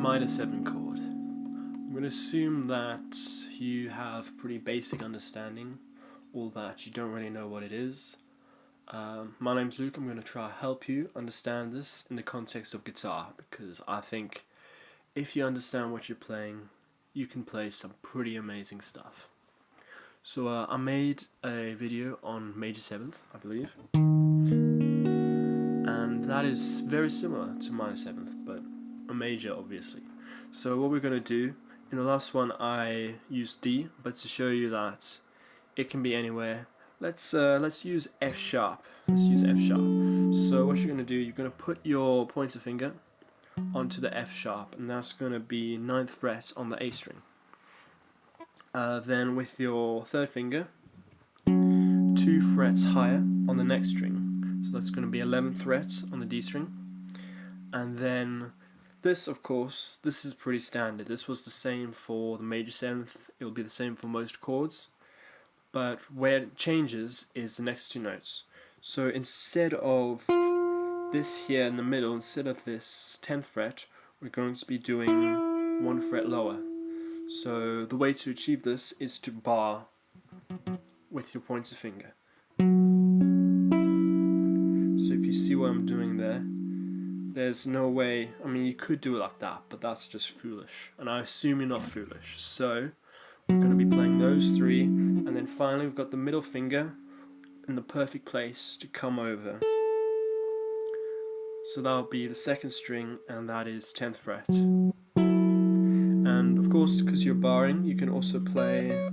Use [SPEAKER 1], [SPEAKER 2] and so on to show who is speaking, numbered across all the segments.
[SPEAKER 1] minor 7 chord. I'm going to assume that you have pretty basic understanding, or that you don't really know what it is. My name's Luke. I'm going to try to help you understand this in the context of guitar, because I think if you understand what you're playing, you can play some pretty amazing stuff. So I made a video on major 7th, I believe, and that is very similar to minor 7th, but a major obviously. So what we're going to do, in the last one I used D, but to show you that it can be anywhere, let's use F sharp. Let's use F sharp. So what you're going to do, you're going to put your pointer finger onto the F sharp, and that's going to be 9th fret on the A string. Then with your third finger, 2 frets higher on the next string, so that's going to be 11th fret on the D string. And then this, of course, this is pretty standard. This was the same for the major 7th, it will be the same for most chords, but where it changes is the next two notes. So instead of this here in the middle, instead of this 10th fret, we're going to be doing 1 fret lower. So the way to achieve this is to bar with your pointer finger. So if you see what I'm doing there, there's no way, I mean you could do it like that, but that's just foolish, and I assume you're not foolish. So we're going to be playing those three, and then finally we've got the middle finger in the perfect place to come over. So that'll be the second string, and that is 10th fret. And of course, because you're barring, you can also play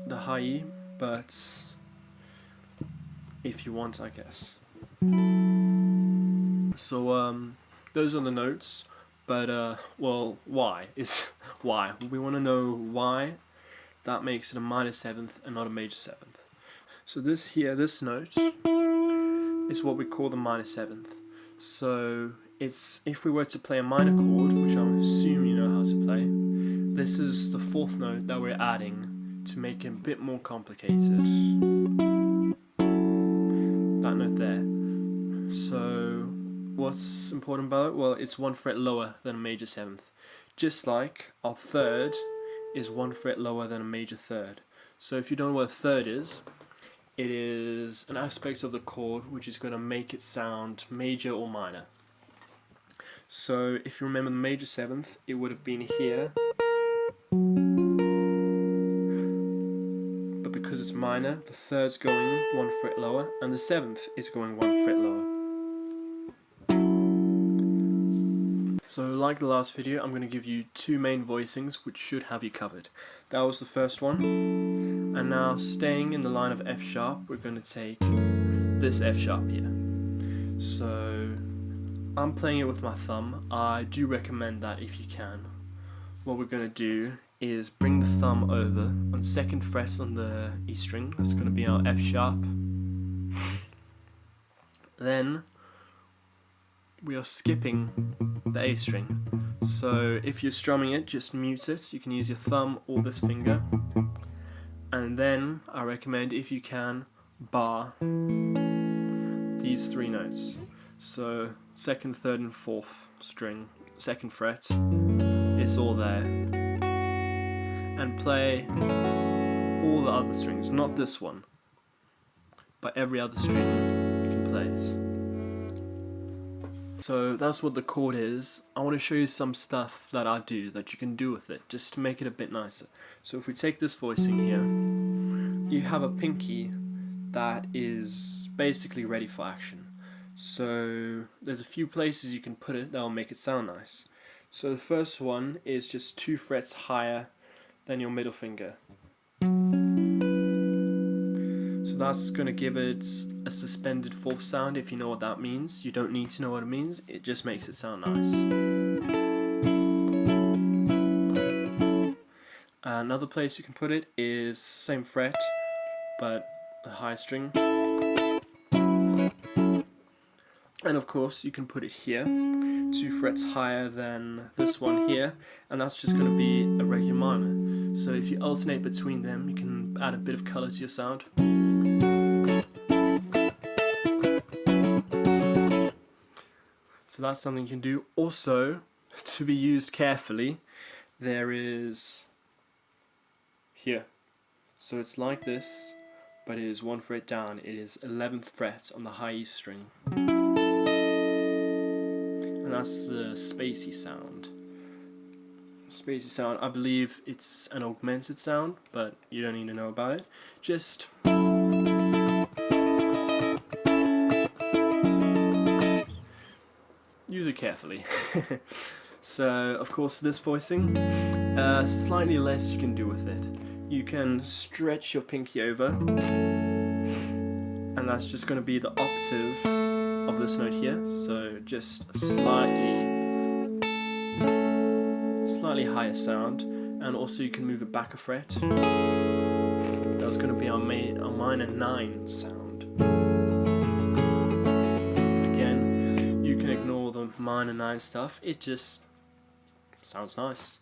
[SPEAKER 1] the high E, but if you want, I guess. So those are the notes, but well, why? Why? We want to know why that makes it a minor 7th and not a major 7th. So this note is what we call the minor 7th. So it's, if we were to play a minor chord, which I assume you know how to play, this is the 4th note that we're adding to make it a bit more complicated. That note there. So what's important about it? Well, it's 1 fret lower than a major 7th. Just like our third is 1 fret lower than a major 3rd. So if you don't know what a third is, it is an aspect of the chord which is going to make it sound major or minor. So if you remember the major 7th, it would have been here, but because it's minor, the 3rd's going 1 fret lower, and the 7th is going 1 fret lower. So like the last video, I'm going to give you 2 main voicings which should have you covered. That was the first one, and now staying in the line of F sharp, we're going to take this F sharp here. So I'm playing it with my thumb. I do recommend that if you can. What we're going to do is bring the thumb over on 2nd fret on the E string. That's going to be our F sharp. Then we are skipping the A string. So if you're strumming it, just mute it. You can use your thumb or this finger. And then I recommend, if you can, bar these 3 notes. So 2nd, 3rd and 4th string, 2nd fret, it's all there. And play all the other strings, not this one, but every other string you can play it. So that's what the chord is. I want to show you some stuff that I do that you can do with it, just to make it a bit nicer. So if we take this voicing here, you have a pinky that is basically ready for action. So there's a few places you can put it that will make it sound nice. So the first one is just 2 frets higher than your middle finger. So that's going to give it a suspended 4th sound. If you know what that means, you don't need to know what it means, it just makes it sound nice. Another place you can put it is same fret, but a high string. And of course you can put it here, 2 frets higher than this one here, and that's just going to be a regular minor. So if you alternate between them, you can add a bit of colour to your sound. So that's something you can do. Also, to be used carefully, there is here. So it's like this, but it is 1 fret down. It is 11th fret on the high E string. And that's the spacey sound. Spacey sound, I believe it's an augmented sound, but you don't need to know about it. Just use it carefully. So, of course, this voicing, slightly less you can do with it. You can stretch your pinky over, and that's just going to be the octave of this note here. So just a slightly higher sound, and also you can move it back a fret. That's going to be our minor 9 sound. Again, you can ignore the minor 9 stuff. It just sounds nice.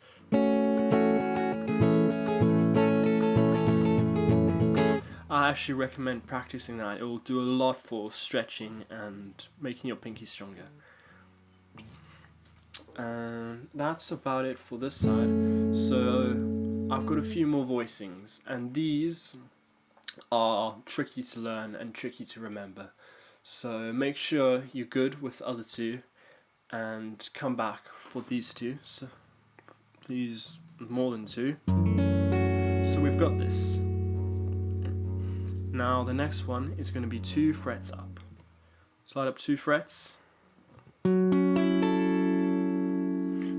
[SPEAKER 1] I actually recommend practicing that. It will do a lot for stretching and making your pinky stronger. And that's about it for this side. So I've got a few more voicings, and these are tricky to learn and tricky to remember. So make sure you're good with the other two and come back for these two. So please, more than 2. So we've got this. Now the next one is going to be 2 frets up. Slide up 2 frets.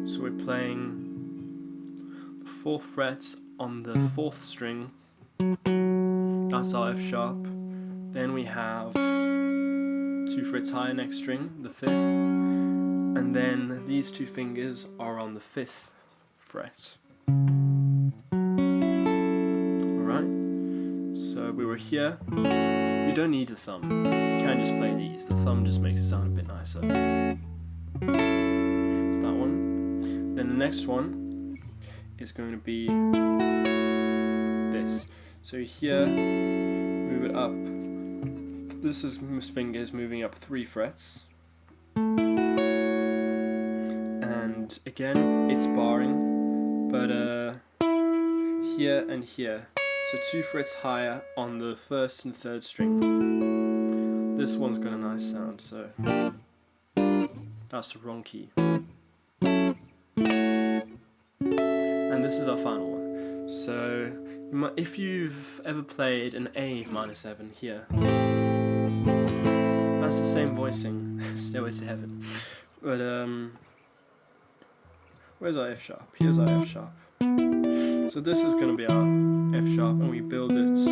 [SPEAKER 1] So we're playing the 4th fret on the 4th string. That's our F sharp. Then we have 2 frets higher next string, the 5th. And then these 2 fingers are on the 5th fret. So we were here. You don't need the thumb. You can just play these. The thumb just makes it sound a bit nicer. So that one. Then the next one is going to be this. So here, move it up. This is Miss Fingers moving up 3 frets. And again, it's barring, but here and here. So 2 frets higher on the 1st and 3rd string. This one's got a nice sound, so that's the wrong key. And this is our final one. So if you've ever played an A minor 7 here, that's the same voicing, Stairway to Heaven. But where's our F sharp? Here's our F sharp. So this is going to be our F sharp, and we build it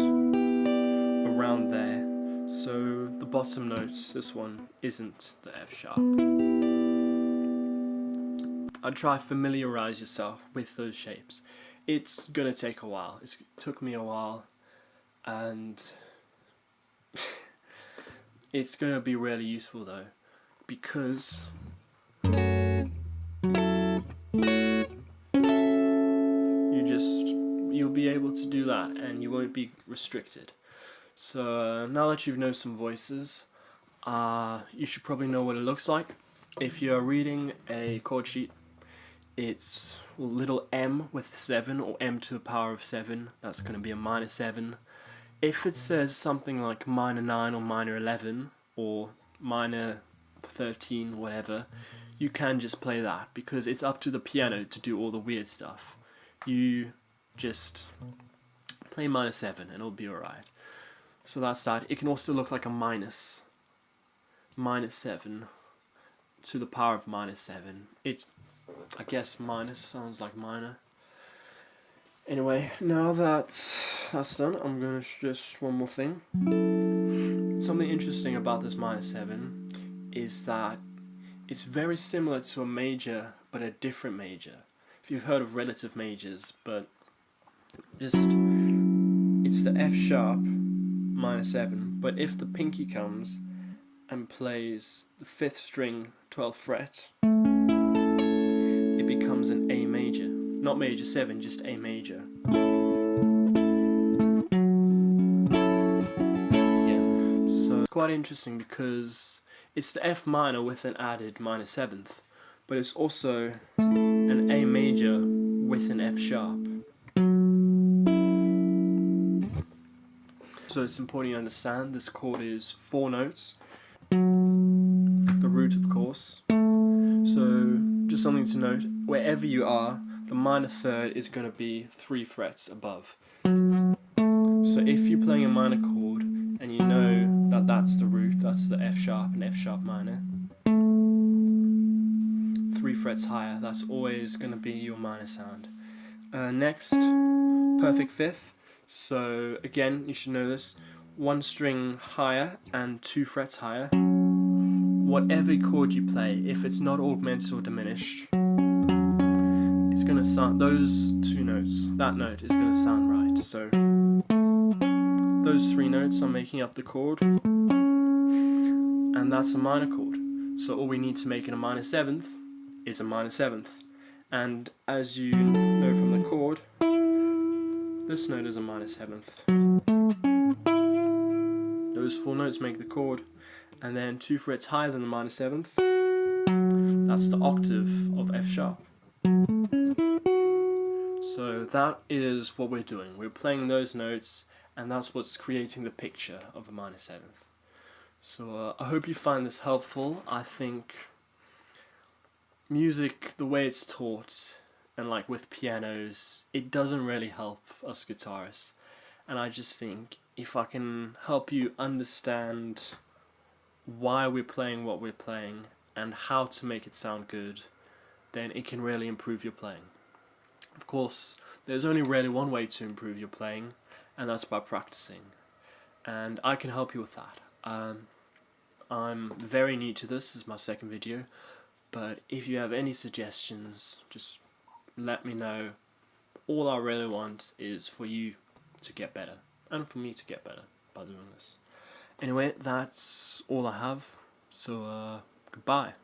[SPEAKER 1] around there. So the bottom note, this one, isn't the F sharp. I'd try familiarize yourself with those shapes. It's going to take a while. It took me a while, and it's going to be really useful though, because you'll be able to do that and you won't be restricted. So now that you know some voices, you should probably know what it looks like. If you're reading a chord sheet, it's little m with 7, or m to the power of 7. That's going to be a minor 7. If it says something like minor 9 or minor 11 or minor 13, whatever, you can just play that, because it's up to the piano to do all the weird stuff. You just play minor 7 and it'll be alright. So that's that. It can also look like a minus 7 to the power of minus 7. I guess minus sounds like minor. Anyway, now that's done, I'm going to just one more thing. Something interesting about this minor 7 is that it's very similar to a major, but a different major. If you've heard of relative majors, but it's the F sharp minor 7, but if the pinky comes and plays the 5th string 12th fret, it becomes an A major. Not major 7, just A major. Yeah, so it's quite interesting because it's the F minor with an added minor seventh, but it's also an A major with an F sharp. So it's important you understand this chord is 4 notes, the root of course. So just something to note, wherever you are, the minor third is going to be 3 frets above. So if you're playing a minor chord and you know that that's the root, that's the F sharp and F sharp minor, 3 frets higher, that's always going to be your minor sound. Next, perfect fifth. So again, you should know this, 1 string higher and 2 frets higher. Whatever chord you play, if it's not augmented or diminished, it's going to sound, those 2 notes, that note is going to sound right. So those 3 notes are making up the chord, and that's a minor chord. So all we need to make it a minor seventh is a minor seventh. And as you know from the chord, this note is a minor seventh. Those 4 notes make the chord, and then 2 frets higher than the minor seventh, that's the octave of F sharp. So that is what we're doing. We're playing those notes, and that's what's creating the picture of a minor seventh. So I hope you find this helpful. I think music, the way it's taught, and like with pianos, it doesn't really help us guitarists. And I just think if I can help you understand why we're playing what we're playing and how to make it sound good, then it can really improve your playing. Of course, there's only really one way to improve your playing, and that's by practicing. And I can help you with that. I'm very new to this is my second video, but if you have any suggestions, just let me know. All I really want is for you to get better, and for me to get better by doing this. Anyway, that's all I have, so goodbye.